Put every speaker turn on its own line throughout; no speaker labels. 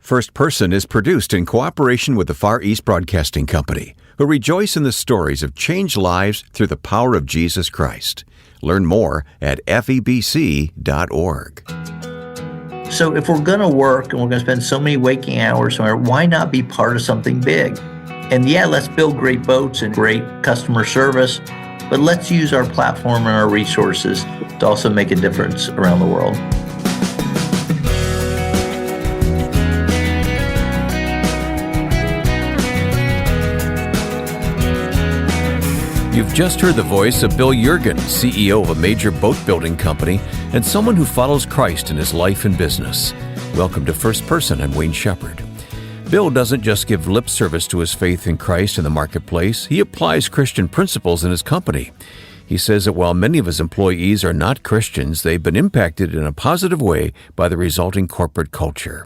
First Person is produced in cooperation with the Far East Broadcasting Company, who rejoice in the stories of changed lives through the power of Jesus Christ. Learn more at FEBC.org.
So if we're going to work and we're going to spend so many waking hours somewhere, why not be part of something big? And yeah, let's build great boats and great customer service, but let's use our platform and our resources to also make a difference around the world.
You've just heard the voice of Bill Yeargin, CEO of a major boat building company and someone who follows Christ in his life and business. Welcome to First Person. I'm Wayne Shepherd. Bill doesn't just give lip service to his faith in Christ in the marketplace. He applies Christian principles in his company. He says that while many of his employees are not Christians, they've been impacted in a positive way by the resulting corporate culture.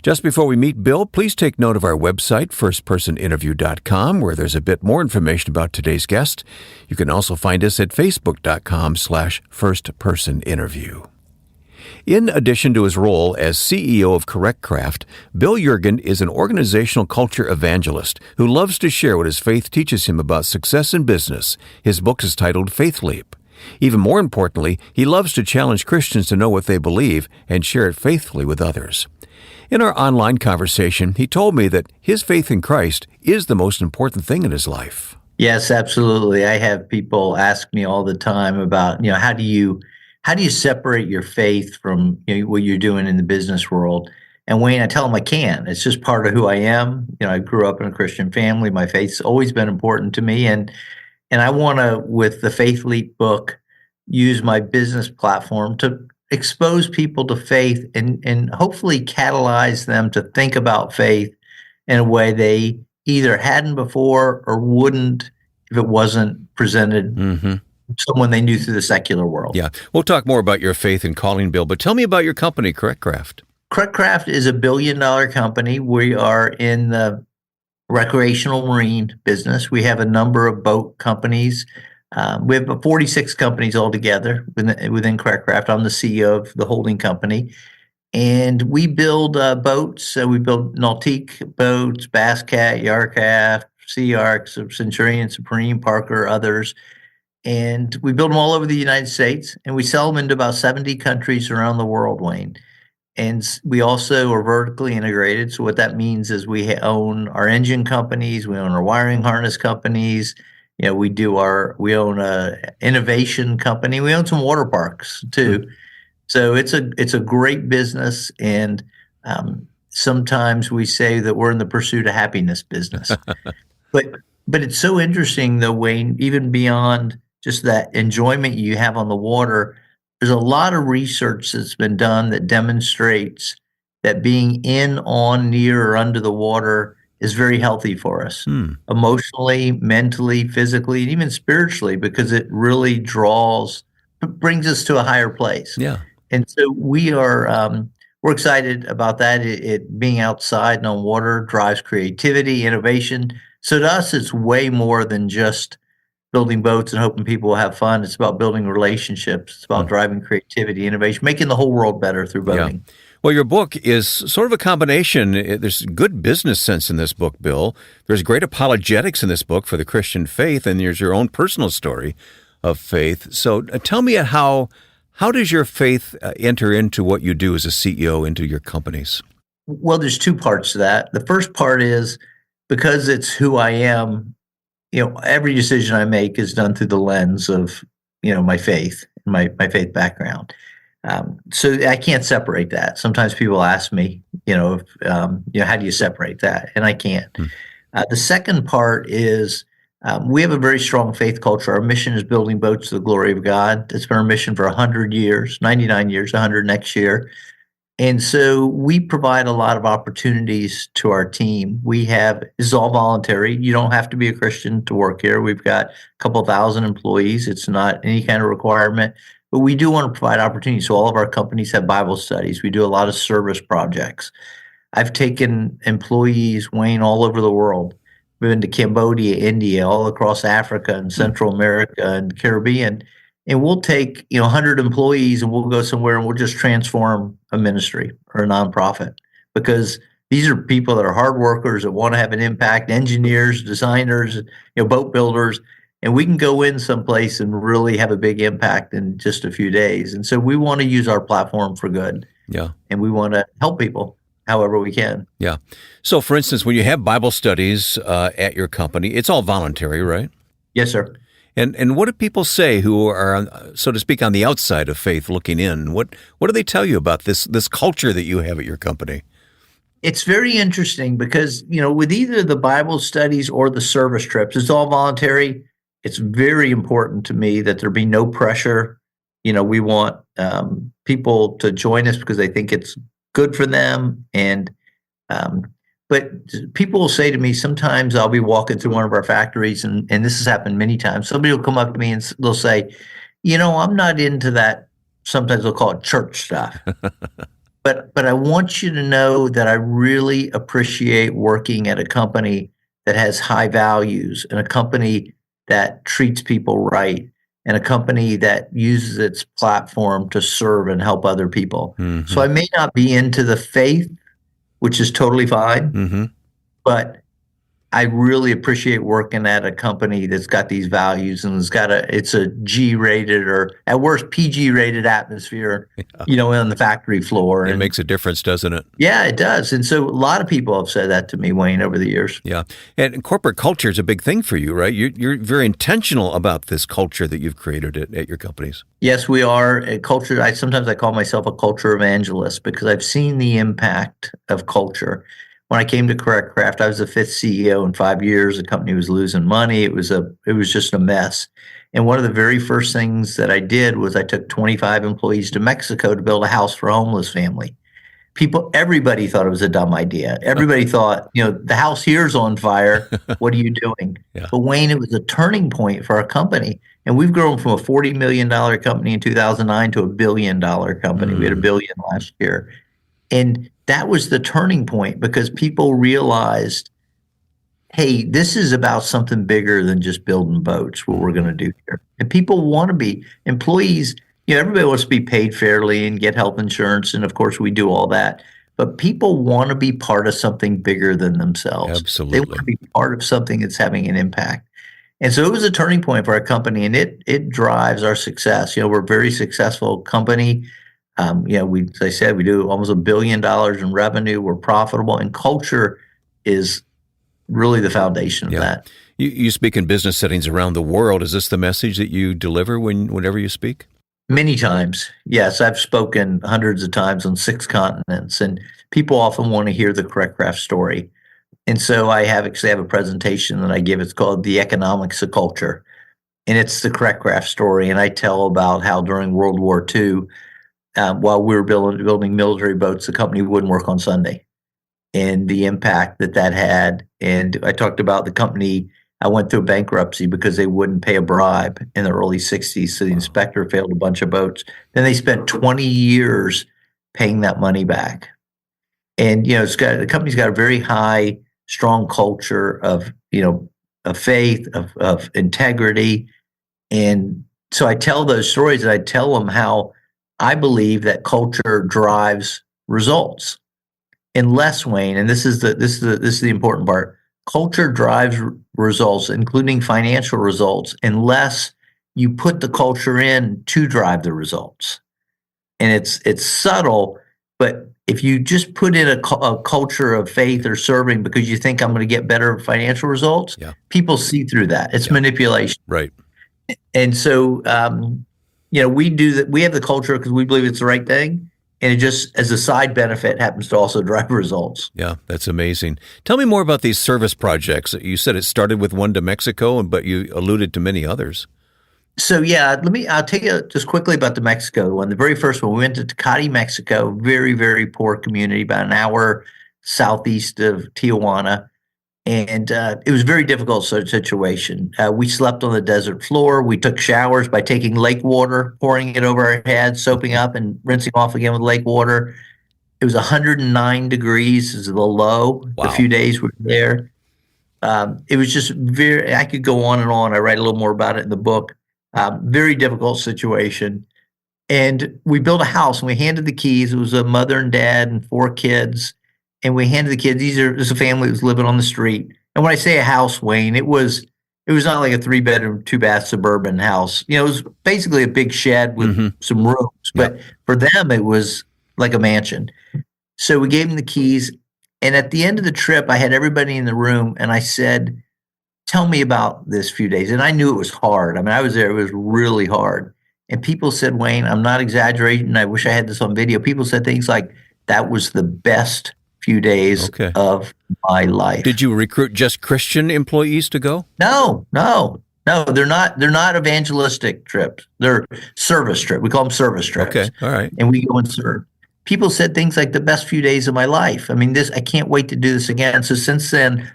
Just before we meet Bill, please take note of our website, firstpersoninterview.com, where there's a bit more information about today's guest. You can also find us at facebook.com/firstpersoninterview. In addition to his role as CEO of CorrectCraft, Bill Yeargin is an organizational culture evangelist who loves to share what his faith teaches him about success in business. His book is titled Faith Leap. Even more importantly, he loves to challenge Christians to know what they believe and share it faithfully with others. In our online conversation, he told me that his faith in Christ is the most important thing in his life.
Yes, absolutely. I have people ask me all the time about, how do you separate your faith from what you're doing in the business world? And Wayne, I tell them I can. It's just part of who I am. I grew up in a Christian family. My faith's always been important to me, and I want to, with the Faith Leap book, use my business platform to expose people to faith and hopefully catalyze them to think about faith in a way they either hadn't before or wouldn't if it wasn't presented to someone they knew through the secular world.
Yeah, we'll talk more about your faith and calling, Bill, but tell me about your company, CorrectCraft.
CorrectCraft is a $1 billion company. We are in the recreational marine business. We have a number of boat companies. We have 46 companies altogether within CorrectCraft. I'm the CEO of the holding company. And we build boats. We build Nautique boats, Bass Cat, Yearcraft, Sea Arcs, Centurion, Supreme, Parker, others. And we build them all over the United States. And we sell them into about 70 countries around the world, Wayne. And we also are vertically integrated. So what that means is we own our engine companies, we own our wiring harness companies. We own a innovation company. We own some water parks too. So it's a great business. And sometimes we say that we're in the pursuit of happiness business. But it's so interesting though, Wayne, even beyond just that enjoyment you have on the water, there's a lot of research that's been done that demonstrates that being in, on, near, or under the water is very healthy for us, emotionally, mentally, physically, and even spiritually, because it really brings us to a higher place.
Yeah.
And so we're excited about that. It being outside and on water drives creativity, innovation. So to us, it's way more than just building boats and hoping people will have fun. It's about building relationships. It's about driving creativity, innovation, making the whole world better through boating.
Yeah. Well, your book is sort of a combination. There's good business sense in this book, Bill. There's great apologetics in this book for the Christian faith, and there's your own personal story of faith. So tell me how does your faith enter into what you do as a CEO into your companies?
Well, there's two parts to that. The first part is because it's who I am, every decision I make is done through the lens of, my faith, my faith background. So I can't separate that. Sometimes people ask me, how do you separate that? And I can't. The second part is we have a very strong faith culture. Our mission is building boats to the glory of God. It's been our mission for 100 years, 99 years, 100 next year. And so we provide a lot of opportunities to our team. It's all voluntary. You don't have to be a Christian to work here. We've got a couple thousand employees. It's not any kind of requirement. But we do want to provide opportunities. So all of our companies have Bible studies. We do a lot of service projects. I've taken employees, Wayne, all over the world. We've been to Cambodia, India, all across Africa and Central America and the Caribbean. And we'll take 100 employees and we'll go somewhere and we'll just transform a ministry or a nonprofit because These are people that are hard workers that want to have an impact, engineers, designers, boat builders, and we can go in someplace and really have a big impact in just a few days. And so we want to use our platform for good,
Yeah.
and we want to help people however we can.
Yeah. So, for instance, when you have Bible studies at your company, it's all voluntary, right?
Yes, sir.
And what do people say who are, so to speak, on the outside of faith looking in? What do they tell you about this culture that you have at your company?
It's very interesting because, with either the Bible studies or the service trips, it's all voluntary. It's very important to me that there be no pressure. We want people to join us because they think it's good for them. But people will say to me, sometimes I'll be walking through one of our factories, and this has happened many times. Somebody will come up to me and they'll say, I'm not into that. Sometimes they'll call it church stuff. But I want you to know that I really appreciate working at a company that has high values, and a company that treats people right, and a company that uses its platform to serve and help other people.
Mm-hmm.
So I may not be into the faith, which is totally fine,
Mm-hmm.
but I really appreciate working at a company that's got these values and it's a G-rated or at worst PG-rated atmosphere, on the factory floor.
It makes a difference, doesn't it?
Yeah, it does. And so a lot of people have said that to me, Wayne, over the years.
Yeah. And corporate culture is a big thing for you, right? You're very intentional about this culture that you've created at your companies.
Yes, we are a culture. Sometimes I call myself a culture evangelist because I've seen the impact of culture. When I came to Correct Craft, I was the 5th CEO in 5 years. The company was losing money. It was just a mess. And one of the very first things that I did was I took 25 employees to Mexico to build a house for a homeless family. Everybody thought it was a dumb idea. Everybody thought, the house here's on fire. What are you doing?
Yeah.
But Wayne, it was a turning point for our company. And we've grown from a $40 million company in 2009 to $1 billion company. We had $1 billion last year. And that was the turning point because people realized, hey, this is about something bigger than just building boats, what we're going to do here. And people want to be employees. Everybody wants to be paid fairly and get health insurance. And of course, we do all that. But people want to be part of something bigger than themselves.
Absolutely.
They want to be part of something that's having an impact. And so it was a turning point for our company, and it drives our success. We're a very successful company. As I said, we do almost $1 billion in revenue. We're profitable, and culture is really the foundation of that.
You speak in business settings around the world. Is this the message that you deliver whenever you speak?
Many times. Yes, I've spoken hundreds of times on 6 continents, and people often want to hear the Correct Craft story. And so I actually have a presentation that I give. It's called The Economics of Culture, and it's the Correct Craft story. And I tell about how during World War II, while we were building military boats, the company wouldn't work on Sunday, and the impact that had. And I talked about the company. I went through bankruptcy because they wouldn't pay a bribe in the early 60s. So the inspector failed a bunch of boats. Then they spent 20 years paying that money back. And, the company's got a very high, strong culture of faith, of integrity. And so I tell those stories, and I tell them how I believe that culture drives results. Unless, Wayne, and this is the important part, culture drives results, including financial results, unless you put the culture in to drive the results. And it's subtle, but if you just put in a culture of faith or serving because you think I'm going to get better financial results, people see through that. It's manipulation.
Right.
And so, we do that. We have the culture because we believe it's the right thing. And it just, as a side benefit, happens to also drive results.
Yeah, that's amazing. Tell me more about these service projects. You said it started with one to Mexico, but you alluded to many others. So,
I'll tell you just quickly about the Mexico one. The very first one, we went to Tecate, Mexico, very, very poor community, about an hour southeast of Tijuana. And it was a very difficult situation. We slept on the desert floor. We took showers by taking lake water, pouring it over our heads, soaping up and rinsing off again with lake water. It was 109 degrees is the low.
Wow.
The few days we were there. It was just I could go on and on. I write a little more about it in the book. Very difficult situation. And we built a house and we handed the keys. It was a mother and dad and 4 kids. and we handed the kids, this is a family that was living on the street. And when I say a house, Wayne, it was not like a 3-bedroom, 2-bath suburban house. It was basically a big shed with some rooms, but for them, it was like a mansion. So we gave them the keys. And at the end of the trip, I had everybody in the room and I said, tell me about this few days. And I knew it was hard. I mean, I was there. It was really hard. And people said, Wayne, I'm not exaggerating. I wish I had this on video. People said things like, that was the best few days of my life.
Did you recruit just Christian employees to go?
No. They're not evangelistic trips. They're service trips. We call them service trips.
Okay, all right.
And we go and serve. People said things like the best few days of my life. I mean, I can't wait to do this again. So since then,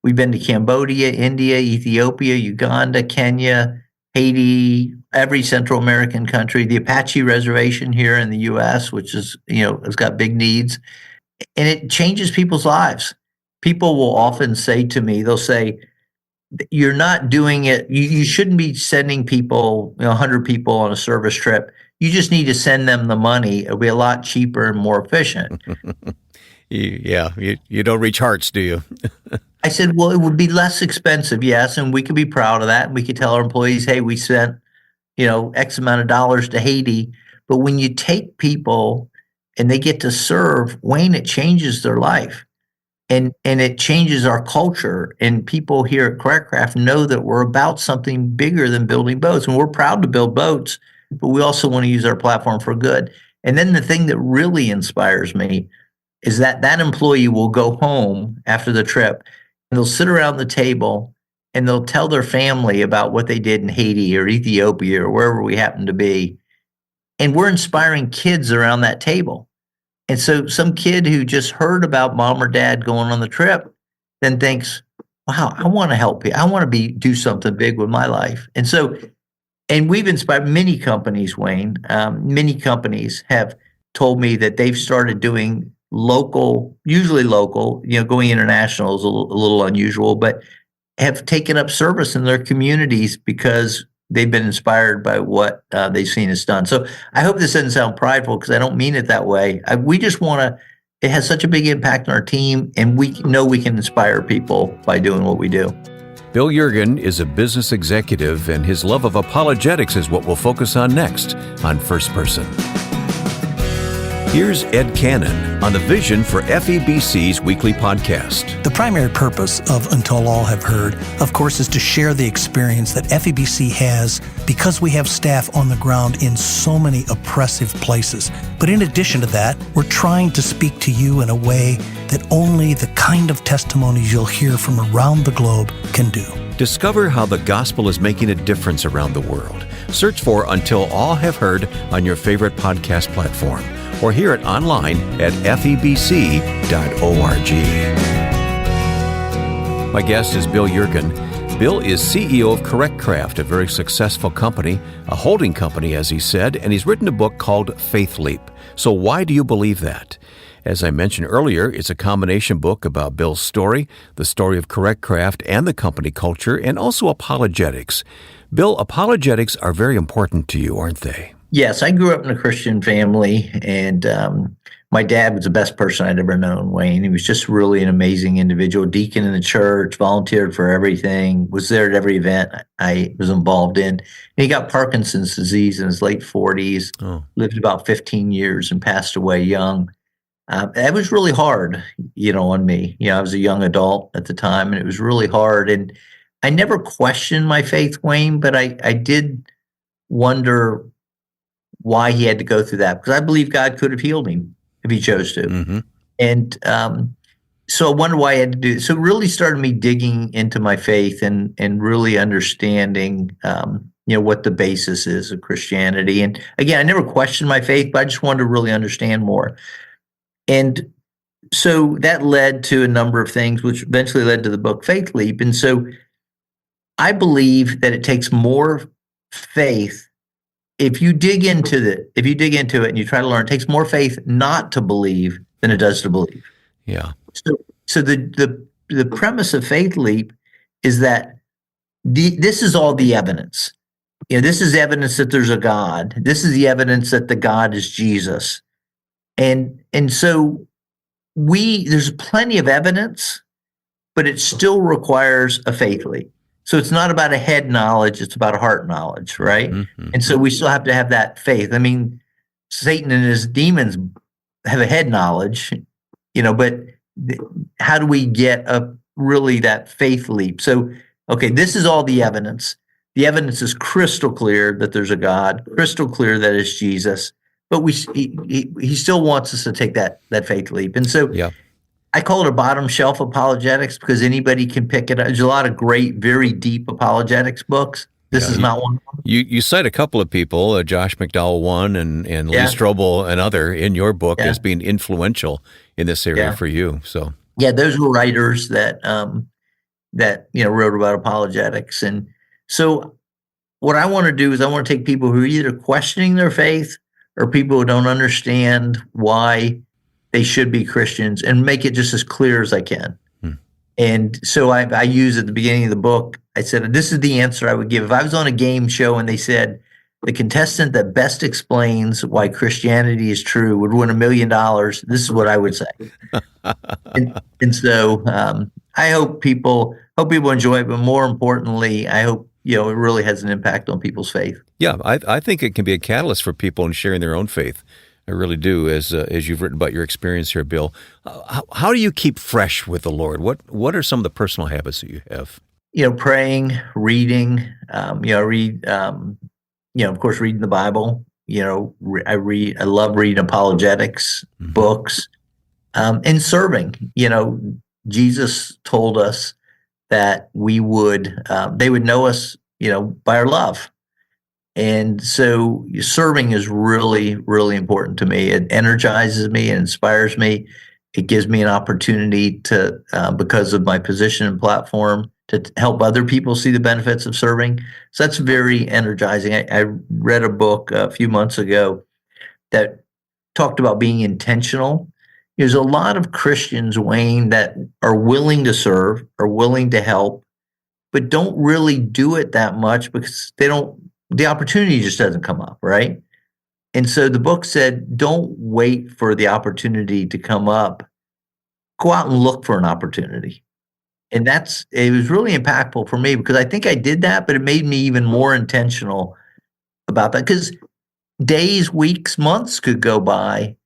we've been to Cambodia, India, Ethiopia, Uganda, Kenya, Haiti, every Central American country, the Apache Reservation here in the U.S., which is, has got big needs. And it changes people's lives. People will often say to me, they'll say, you're not doing it. You shouldn't be sending people, 100 people on a service trip. You just need to send them the money. It'll be a lot cheaper and more efficient.
You don't reach hearts, do you?
I said, well, it would be less expensive, yes, and we could be proud of that. And we could tell our employees, hey, we sent, X amount of dollars to Haiti. But when you take people and they get to serve, Wayne, it changes their life. And it changes our culture. And people here at CorrectCraft know that we're about something bigger than building boats. And we're proud to build boats, but we also want to use our platform for good. And then the thing that really inspires me is that employee will go home after the trip and they'll sit around the table and they'll tell their family about what they did in Haiti or Ethiopia or wherever we happen to be. And we're inspiring kids around that table. And so some kid who just heard about mom or dad going on the trip then thinks, wow, I want to help you. I want to do something big with my life. And we've inspired many companies, Wayne. Many companies have told me that they've started doing local, usually local, going international is a little unusual, but have taken up service in their communities because they've been inspired by what they've seen us done. So I hope this doesn't sound prideful because I don't mean it that way. We just want to, it has such a big impact on our team, and we know we can inspire people by doing what we do.
Bill Yeargin is a business executive, and his love of apologetics is what we'll focus on next on First Person. Here's Ed Cannon on the vision for FEBC's weekly podcast.
The primary purpose of Until All Have Heard, of course, is to share the experience that FEBC has because we have staff on the ground in so many oppressive places. But in addition to that, we're trying to speak to you in a way that only the kind of testimonies you'll hear from around the globe can do.
Discover how the gospel is making a difference around the world. Search for Until All Have Heard on your favorite podcast platform, or hear it online at febc.org. My guest is Bill Yeargin. Bill is CEO of CorrectCraft, a very successful company, a holding company, as he said, and he's written a book called Faith Leap. So why do you believe that? As I mentioned earlier, it's a combination book about Bill's story, the story of CorrectCraft and the company culture, and also apologetics. Bill, apologetics are very important to you, aren't they?
Yes, I grew up in a Christian family, and my dad was the best person I'd ever known, Wayne. He was just really an amazing individual, deacon in the church, volunteered for everything, was there at every event I was involved in. And he got Parkinson's disease in his late 40s, lived about 15 years and passed away young. That was really hard, on me. I was a young adult at the time, and it was really hard. And I never questioned my faith, Wayne, but I did wonder why he had to go through that, because I believe God could have healed him if he chose to. Mm-hmm. And so I wonder why I had to do it. So it really started me digging into my faith and really understanding, what the basis is of Christianity. And again, I never questioned my faith, but I just wanted to really understand more. And so that led to a number of things, which eventually led to the book Faith Leap. And so I believe that it takes more faith. If you dig into it and you try to learn, it takes more faith not to believe than it does to believe.
Yeah.
So the premise of Faith Leap is that this is all the evidence. This is evidence that there's a God. This is the evidence that the God is Jesus. And so there's plenty of evidence, but it still requires a faith leap. So it's not about a head knowledge, it's about a heart knowledge, right?
Mm-hmm.
And so we still have to have that faith. I mean, Satan and his demons have a head knowledge, but how do we get really that faith leap? So, okay, this is all the evidence. The evidence is crystal clear that there's a God, crystal clear that it's Jesus, but he still wants us to take that faith leap. And so
Yeah.
I call it a bottom shelf apologetics because anybody can pick it up. There's a lot of great, very deep apologetics books. This is not one of them.
You cite a couple of people, Josh McDowell one and Lee Strobel another in your book as being influential in this area for you. So
those were writers that wrote about apologetics. And so what I want to do is I want to take people who are either questioning their faith or people who don't understand why they should be Christians and make it just as clear as I can. And so I use at the beginning of the book, I said, this is the answer I would give. If I was on a game show and they said, the contestant that best explains why Christianity is true would win $1 million, this is what I would say. and so I hope people enjoy it, but more importantly, I hope it really has an impact on people's faith.
Yeah, I think it can be a catalyst for people in sharing their own faith. I really do, as you've written about your experience here, Bill. How do you keep fresh with the Lord? What are some of the personal habits that you have? Praying,
reading. Read. Of course, reading the Bible. I love reading apologetics books, and serving. Jesus told us that they would know us, by our love. And so serving is really, really important to me. It energizes me, it inspires me. It gives me an opportunity to, because of my position and platform, to help other people see the benefits of serving. So that's very energizing. I read a book a few months ago that talked about being intentional. There's a lot of Christians, Wayne, that are willing to serve, are willing to help, but don't really do it that much because the opportunity just doesn't come up, right? And so the book said, don't wait for the opportunity to come up. Go out and look for an opportunity. And it was really impactful for me because I think I did that, but it made me even more intentional about that because days, weeks, months could go by.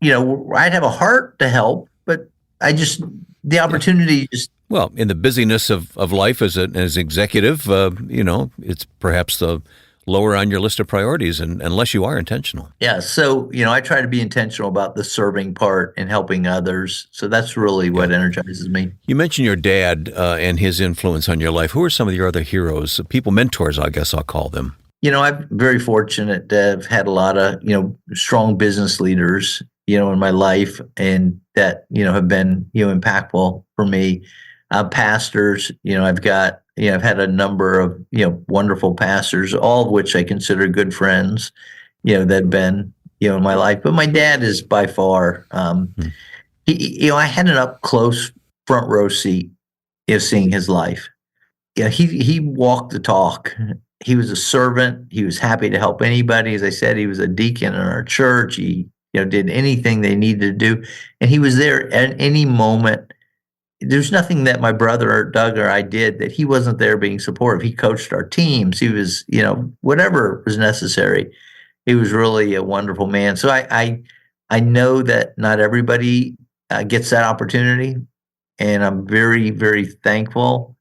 I'd have a heart to help, but the opportunity just.
Well, in the busyness of life as an executive, it's perhaps the lower on your list of priorities, unless you are intentional.
Yeah. So, I try to be intentional about the serving part and helping others. So that's really what energizes me.
You mentioned your dad and his influence on your life. Who are some of your other heroes, mentors, I guess I'll call them?
I'm very fortunate to have had a lot of, strong business leaders, in my life and that, have been, impactful for me. Pastors, I've had a number of, wonderful pastors, all of which I consider good friends, that have been, in my life. But my dad is by far, I had an up close front row seat, seeing his life. He walked the talk. He was a servant. He was happy to help anybody. As I said, he was a deacon in our church. He, did anything they needed to do. And he was there at any moment. There's nothing that my brother or Doug or I did that he wasn't there being supportive. He coached our teams. He was, whatever was necessary. He was really a wonderful man. So I know that not everybody gets that opportunity. And I'm very, very thankful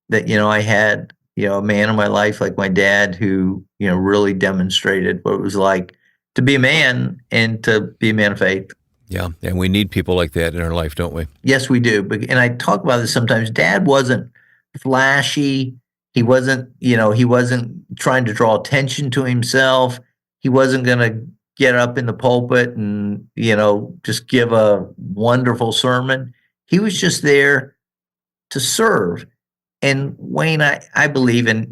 that, I had, a man in my life like my dad who, really demonstrated what it was like to be a man and to be a man of faith.
Yeah, and we need people like that in our life, don't we?
Yes, we do. And I talk about this sometimes. Dad wasn't flashy. He wasn't trying to draw attention to himself. He wasn't going to get up in the pulpit and, just give a wonderful sermon. He was just there to serve. And Wayne, I believe in,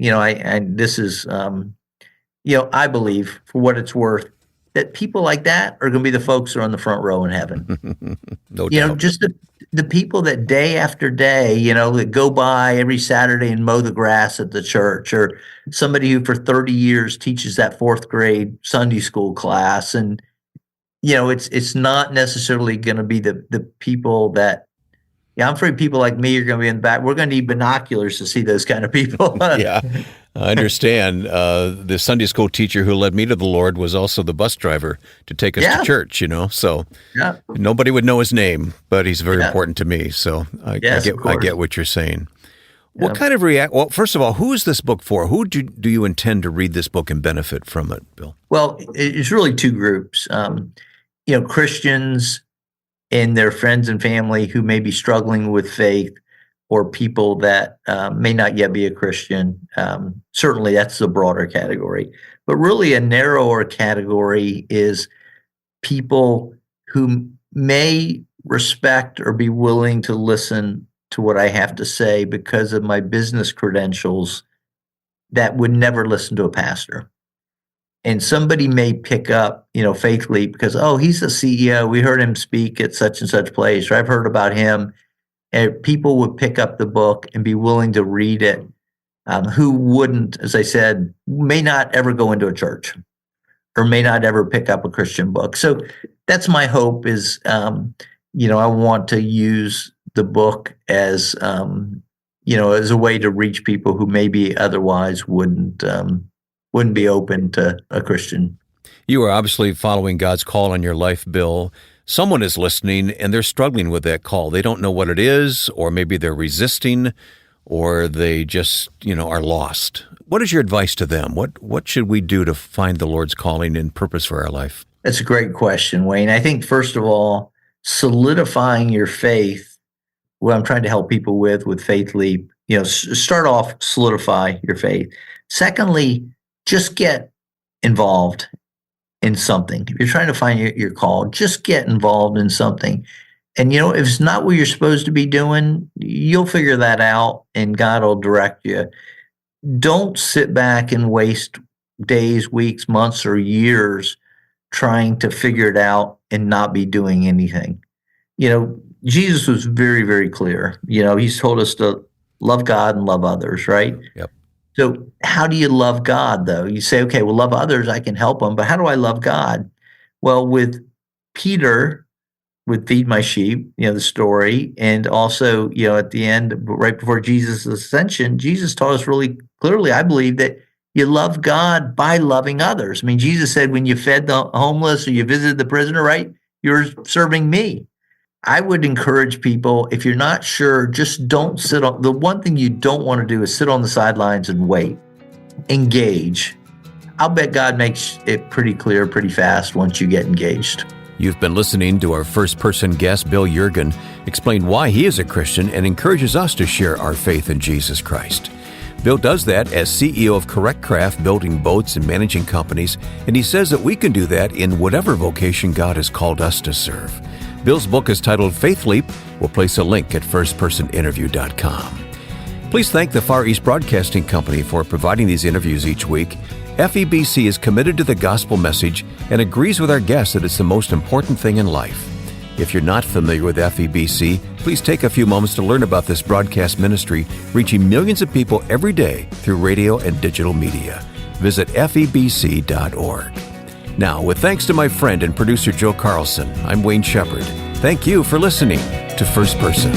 this is, I believe for what it's worth, that people like that are going to be the folks that are on the front row in heaven.
No doubt.
Just the people that day after day, that go by every Saturday and mow the grass at the church, or somebody who for 30 years teaches that fourth grade Sunday school class. And, it's not necessarily going to be the people that, I'm afraid people like me are going to be in the back. We're going to need binoculars to see those kind of people.
Yeah, I understand. The Sunday school teacher who led me to the Lord was also the bus driver to take us to church, so nobody would know his name, but he's very important to me. So I get what you're saying. What kind of well, first of all, who is this book for? Who do you intend to read this book and benefit from it, Bill?
Well, it's really two groups. Christians and their friends and family who may be struggling with faith, or people that may not yet be a Christian. Certainly that's the broader category. But really a narrower category is people who may respect or be willing to listen to what I have to say because of my business credentials that would never listen to a pastor. And somebody may pick up, Faith Leap because, he's the CEO. We heard him speak at such and such place, or I've heard about him. And people would pick up the book and be willing to read it, who wouldn't, as I said, may not ever go into a church or may not ever pick up a Christian book. So that's my hope is, I want to use the book as, as a way to reach people who maybe otherwise wouldn't be open to a Christian.
You are obviously following God's call on your life, Bill. Someone is listening and they're struggling with that call. They don't know what it is, or maybe they're resisting, or they just, are lost. What is your advice to them? What should we do to find the Lord's calling and purpose for our life?
That's a great question, Wayne. I think, first of all, solidifying your faith, what I'm trying to help people with Faith Leap, start off, solidify your faith. Secondly, just get involved in something. If you're trying to find your call, just get involved in something. And, if it's not what you're supposed to be doing, you'll figure that out and God will direct you. Don't sit back and waste days, weeks, months, or years trying to figure it out and not be doing anything. Jesus was very, very clear. He's told us to love God and love others, right?
Yep.
So how do you love God, though? You say, okay, well, love others, I can help them, but how do I love God? Well, with Peter, with Feed My Sheep, the story, and also, at the end, right before Jesus' ascension, Jesus taught us really clearly, I believe, that you love God by loving others. I mean, Jesus said when you fed the homeless or you visited the prisoner, right, you're serving me. I would encourage people, if you're not sure, just don't sit on, the one thing you don't want to do is sit on the sidelines and wait. Engage. I'll bet God makes it pretty clear pretty fast once you get engaged.
You've been listening to our first-person guest, Bill Yeargin, explain why he is a Christian and encourages us to share our faith in Jesus Christ. Bill does that as CEO of Correct Craft, building boats and managing companies, and he says that we can do that in whatever vocation God has called us to serve. Bill's book is titled Faith Leap. We'll place a link at firstpersoninterview.com. Please thank the Far East Broadcasting Company for providing these interviews each week. FEBC is committed to the gospel message and agrees with our guests that it's the most important thing in life. If you're not familiar with FEBC, please take a few moments to learn about this broadcast ministry, reaching millions of people every day through radio and digital media. Visit FEBC.org. Now, with thanks to my friend and producer Joe Carlson, I'm Wayne Shepherd. Thank you for listening to First Person.